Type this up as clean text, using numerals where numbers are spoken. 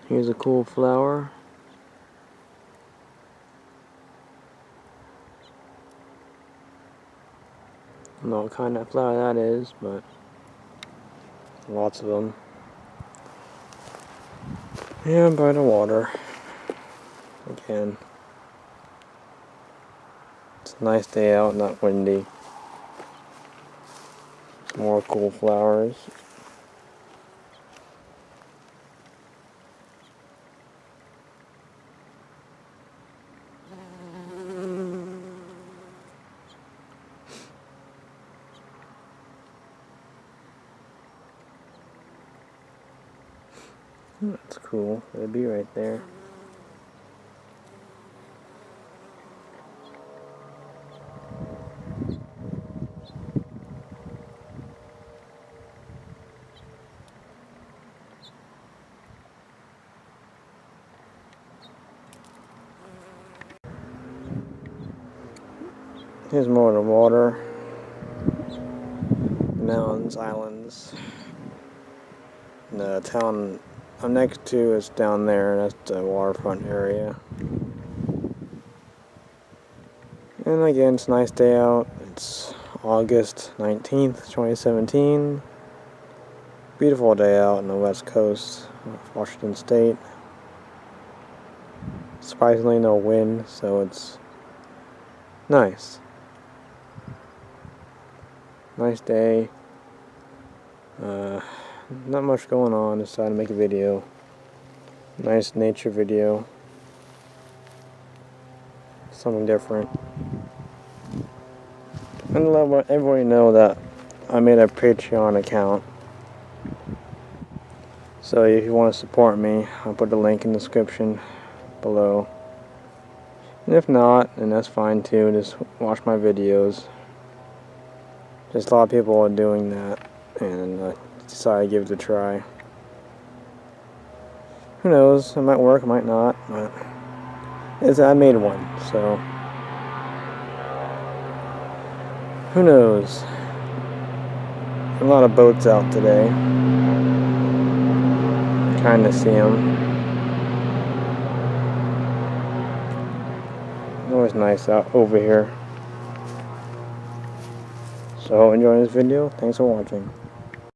Here's a cool flower. I don't know what kind of flower that is, but lots of them. Yeah, by the water. Again. It's a nice day out, not windy. Some more cool flowers. That's cool. It'll be right there. Here's more of the water. Mountains, islands. And the town I'm next to is down there. That's the waterfront area. And again, it's a nice day out. It's August 19th, 2017. Beautiful day out on the west coast of Washington State. Surprisingly, no wind, so it's nice. Nice day. Not much going on. Decided to make a video. Nice nature video. Something different. And let everybody know that I made a Patreon account. So if you want to support me, I'll put the link in the description below. And if not, then that's fine too. Just watch my videos. Just a lot of people are doing that, and decided to give it a try. Who knows? It might work, it might not, but I made one, so who knows? A lot of boats out today. Trying to see them. It's always nice out over here. So enjoy this video. Thanks for watching.